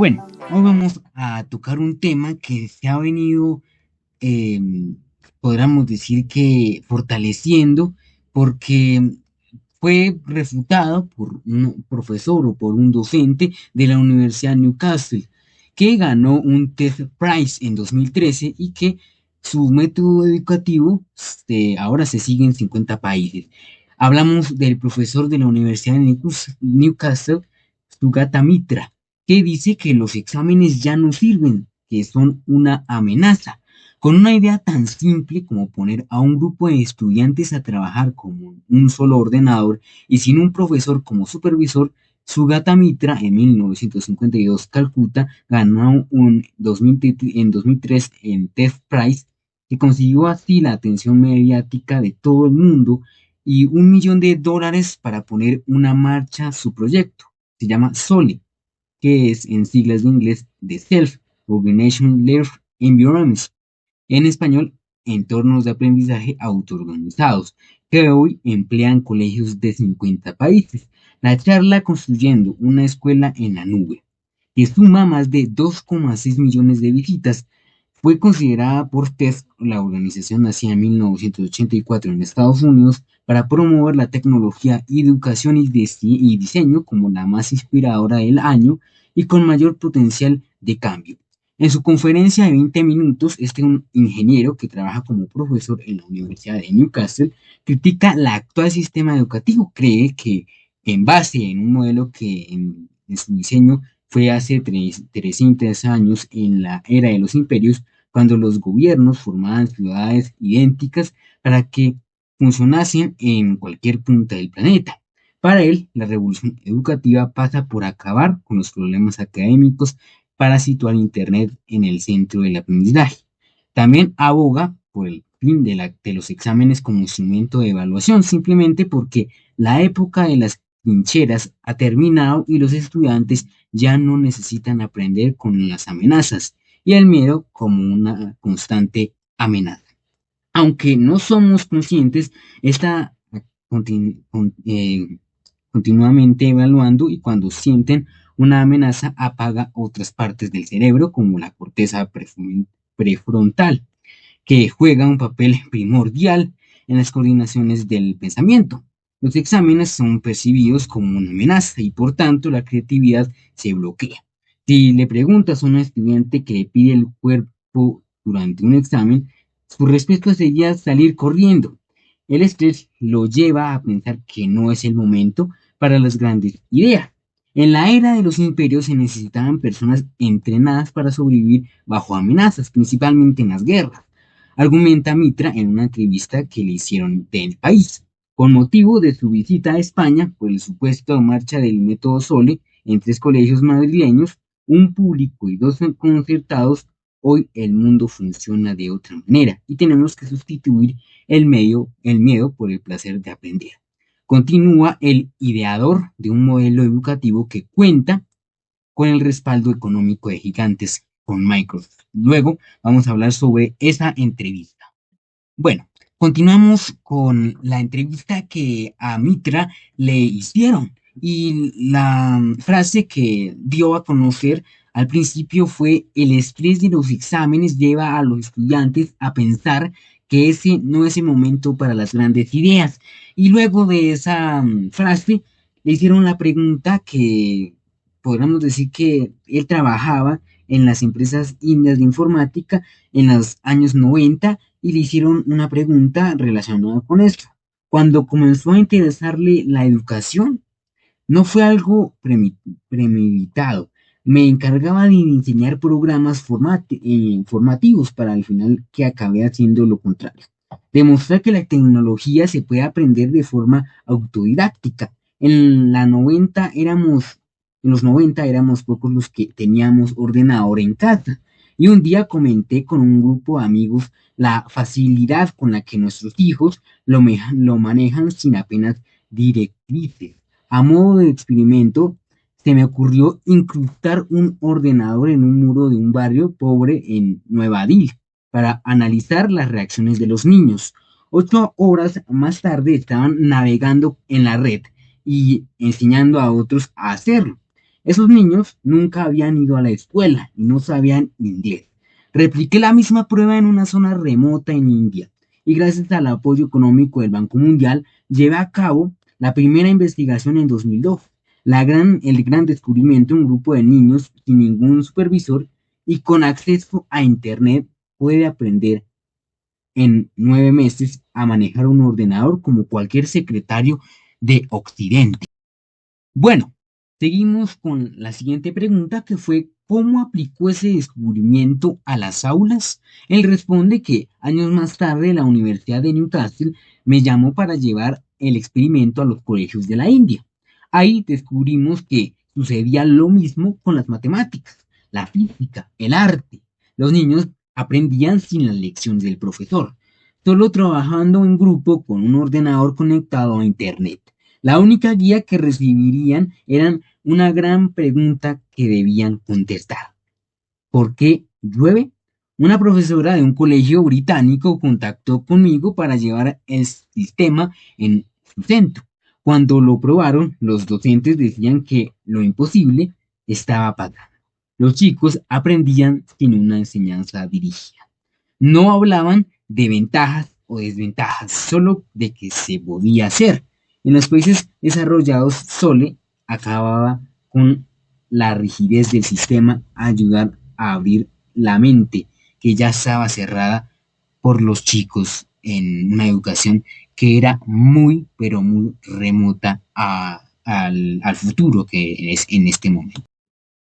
Bueno, hoy vamos a tocar un tema que se ha venido, em, podríamos decir que fortaleciendo, porque fue refutado por un profesor o por un docente de la Universidad de Newcastle, que ganó un TED Prize en 2013 y que su método educativo ahora se sigue en 50 países. Hablamos del profesor de la Universidad de Newcastle, Sugata Mitra, que dice que los exámenes ya no sirven, que son una amenaza, con una idea tan simple como poner a un grupo de estudiantes a trabajar como un solo ordenador y sin un profesor como supervisor. Sugata Mitra en 1952 Calcuta ganó en 2003 en TED Prize, que consiguió así la atención mediática de todo el mundo y $1 millón para poner una marcha su proyecto. Se llama SOLE, que es en siglas de inglés de Self Organization Learning Environments, en español, entornos de aprendizaje autoorganizados, que hoy emplean colegios de 50 países. La charla Construyendo una escuela en la nube, que suma más de 2,6 millones de visitas, fue considerada por TED, la organización nacida en 1984 en Estados Unidos, para promover la tecnología, educación y diseño como la más inspiradora del año y con mayor potencial de cambio. En su conferencia de 20 minutos, un ingeniero que trabaja como profesor en la Universidad de Newcastle critica el actual sistema educativo. Cree que en base en un modelo que en su diseño fue hace 300 años en la era de los imperios, cuando los gobiernos formaban ciudades idénticas para que funcionasen en cualquier punta del planeta. Para él, la revolución educativa pasa por acabar con los problemas académicos para situar Internet en el centro del aprendizaje. También aboga por el fin de los exámenes como instrumento de evaluación, simplemente porque la época de las trincheras ha terminado y los estudiantes ya no necesitan aprender con las amenazas y el miedo como una constante amenaza. Aunque no somos conscientes, está continuamente evaluando, y cuando sienten una amenaza apaga otras partes del cerebro como la corteza prefrontal, que juega un papel primordial en las coordinaciones del pensamiento. Los exámenes son percibidos como una amenaza y por tanto la creatividad se bloquea. Si le preguntas a un estudiante que le pide el cuerpo durante un examen, su respuesta sería salir corriendo. El estrés lo lleva a pensar que no es el momento para las grandes ideas. En la era de los imperios se necesitaban personas entrenadas para sobrevivir bajo amenazas, principalmente en las guerras, argumenta Mitra en una entrevista que le hicieron del país, con motivo de su visita a España por el supuesto marcha del método Sole en 3 colegios madrileños, un público y 2 concertados. Hoy el mundo funciona de otra manera y tenemos que sustituir el miedo por el placer de aprender. Continúa el ideador de un modelo educativo que cuenta con el respaldo económico de gigantes con Microsoft. Luego vamos a hablar sobre esa entrevista. Bueno, continuamos con la entrevista que a Mitra le hicieron y la frase que dio a conocer al principio fue: el estrés de los exámenes lleva a los estudiantes a pensar que ese no es el momento para las grandes ideas. Y luego de esa frase le hicieron la pregunta que podríamos decir que él trabajaba en las empresas indias de informática en los años 90 y le hicieron una pregunta relacionada con esto. Cuando comenzó a interesarle la educación, no fue algo premeditado. Me encargaba de enseñar programas formativos para al final que acabé haciendo lo contrario. Demostrar que la tecnología se puede aprender de forma autodidáctica. En los 90 éramos pocos los que teníamos ordenador en casa. Y un día comenté con un grupo de amigos la facilidad con la que nuestros hijos lo manejan sin apenas directrices. A modo de experimento, se me ocurrió incrustar un ordenador en un muro de un barrio pobre en Nueva Delhi para analizar las reacciones de los niños. 8 horas más tarde estaban navegando en la red y enseñando a otros a hacerlo. Esos niños nunca habían ido a la escuela y no sabían inglés. Repliqué la misma prueba en una zona remota en India y gracias al apoyo económico del Banco Mundial llevé a cabo la primera investigación en 2002. El gran descubrimiento: un grupo de niños sin ningún supervisor y con acceso a Internet puede aprender en 9 meses a manejar un ordenador como cualquier secretario de Occidente. Bueno, seguimos con la siguiente pregunta, que fue: ¿cómo aplicó ese descubrimiento a las aulas? Él responde que años más tarde la Universidad de Newcastle me llamó para llevar el experimento a los colegios de la India. Ahí descubrimos que sucedía lo mismo con las matemáticas, la física, el arte. Los niños aprendían sin las lecciones del profesor, solo trabajando en grupo con un ordenador conectado a Internet. La única guía que recibirían era una gran pregunta que debían contestar: ¿por qué llueve? Una profesora de un colegio británico contactó conmigo para llevar el sistema en su centro. Cuando lo probaron, los docentes decían que lo imposible estaba pasando. Los chicos aprendían sin una enseñanza dirigida. No hablaban de ventajas o desventajas, solo de que se podía hacer. En los países desarrollados, Sole acababa con la rigidez del sistema a ayudar a abrir la mente, que ya estaba cerrada por los chicos en una educación que era muy, pero muy remota al futuro que es en este momento.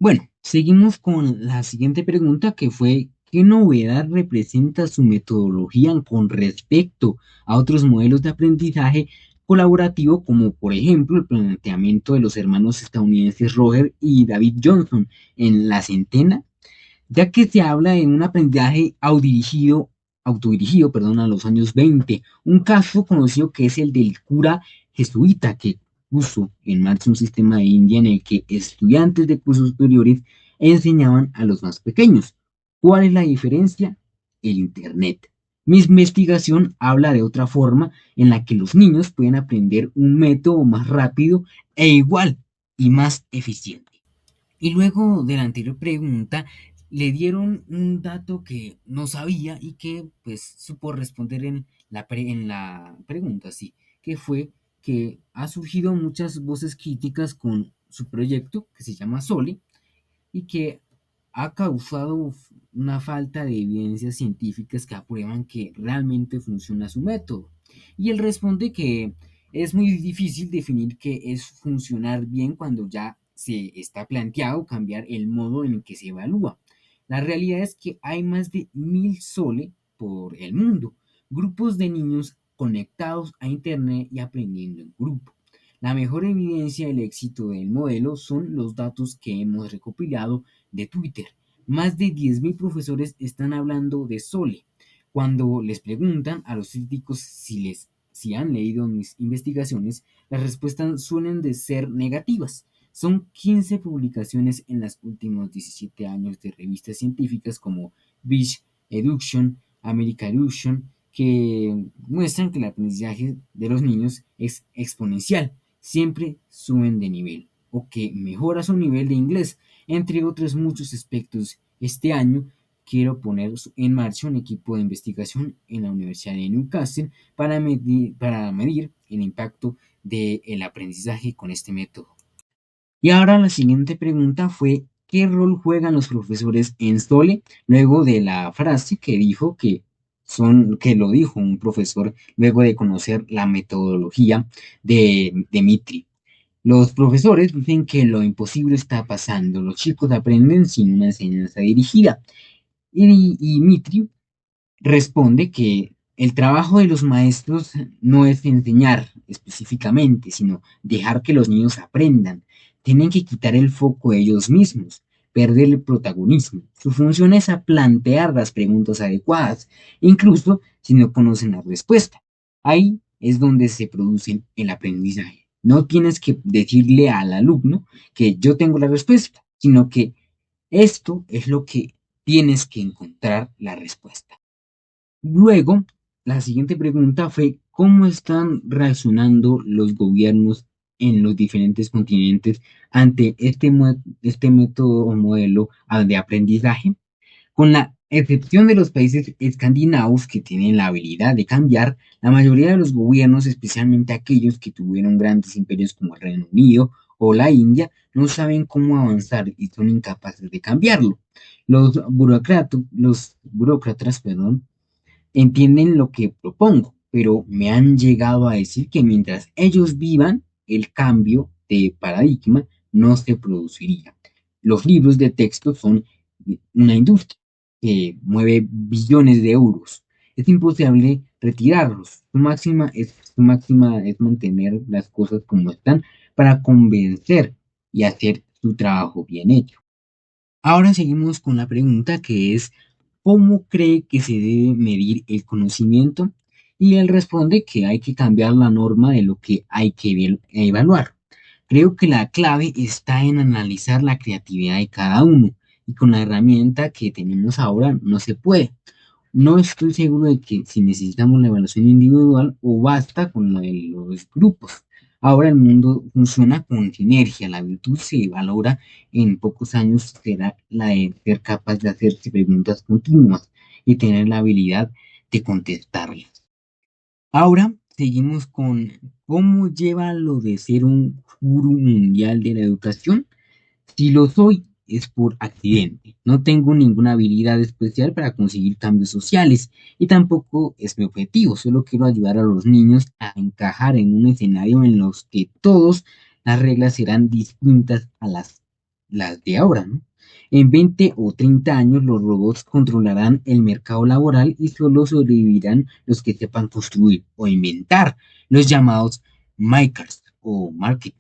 Bueno, seguimos con la siguiente pregunta, que fue: ¿qué novedad representa su metodología con respecto a otros modelos de aprendizaje colaborativo, como por ejemplo el planteamiento de los hermanos estadounidenses Roger y David Johnson en La Centena? Ya que se habla de un aprendizaje autodirigido, perdón, a los años 20, un caso conocido que es el del cura jesuita que puso en marcha un sistema de India en el que estudiantes de cursos superiores enseñaban a los más pequeños. ¿Cuál es la diferencia? El Internet. Mi investigación habla de otra forma en la que los niños pueden aprender un método más rápido e igual y más eficiente. Y luego de la anterior pregunta, le dieron un dato que no sabía y que pues supo responder en la pregunta, sí, que fue que ha surgido muchas voces críticas con su proyecto que se llama Soli y que ha causado una falta de evidencias científicas que aprueban que realmente funciona su método. Y él responde que es muy difícil definir qué es funcionar bien cuando ya se está planteado cambiar el modo en el que se evalúa. La realidad es que hay más de 1000 SOLE por el mundo, grupos de niños conectados a Internet y aprendiendo en grupo. La mejor evidencia del éxito del modelo son los datos que hemos recopilado de Twitter. Más de 10.000 profesores están hablando de Sole. Cuando les preguntan a los críticos si han leído mis investigaciones, las respuestas suelen de ser negativas. Son 15 publicaciones en los últimos 17 años de revistas científicas como Beach Education, America Education, que muestran que el aprendizaje de los niños es exponencial, siempre suben de nivel o que mejora su nivel de inglés, entre otros muchos aspectos. Este año quiero poner en marcha un equipo de investigación en la Universidad de Newcastle para medir el impacto del aprendizaje con este método. Y ahora la siguiente pregunta fue, ¿qué rol juegan los profesores en Sole? Luego de la frase que dijo que lo dijo un profesor luego de conocer la metodología de Dmitri. Los profesores dicen que lo imposible está pasando, los chicos aprenden sin una enseñanza dirigida. Y Dmitri responde que el trabajo de los maestros no es enseñar específicamente, sino dejar que los niños aprendan. Tienen que quitar el foco de ellos mismos, perder el protagonismo. Su función es a plantear las preguntas adecuadas, incluso si no conocen la respuesta. Ahí es donde se produce el aprendizaje. No tienes que decirle al alumno que yo tengo la respuesta, sino que esto es lo que tienes que encontrar la respuesta. Luego, la siguiente pregunta fue, ¿cómo están reaccionando los gobiernos en los diferentes continentes ante este método o modelo de aprendizaje? Con la excepción de los países escandinavos que tienen la habilidad de cambiar, la mayoría de los gobiernos, especialmente aquellos que tuvieron grandes imperios como el Reino Unido o la India, no saben cómo avanzar y son incapaces de cambiarlo. Los burócratas, perdón, entienden lo que propongo, pero me han llegado a decir que mientras ellos vivan, el cambio de paradigma no se produciría. Los libros de texto son una industria que mueve billones de euros. Es imposible retirarlos. Su máxima es mantener las cosas como están para convencer y hacer su trabajo bien hecho. Ahora seguimos con la pregunta que es, ¿cómo cree que se debe medir el conocimiento? Y él responde que hay que cambiar la norma de lo que hay que evaluar. Creo que la clave está en analizar la creatividad de cada uno y con la herramienta que tenemos ahora no se puede. No estoy seguro de que si necesitamos la evaluación individual o basta con la de los grupos. Ahora el mundo funciona con sinergia. La virtud se valora en pocos años será la de ser capaz de hacerse preguntas continuas y tener la habilidad de contestarlas. Ahora seguimos con cómo lleva lo de ser un gurú mundial de la educación. Si lo soy, es por accidente. No tengo ninguna habilidad especial para conseguir cambios sociales y tampoco es mi objetivo. Solo quiero ayudar a los niños a encajar en un escenario en los que todas las reglas serán distintas a las de ahora, ¿no? En 20 o 30 años los robots controlarán el mercado laboral y solo sobrevivirán los que sepan construir o inventar, los llamados makers o marketers.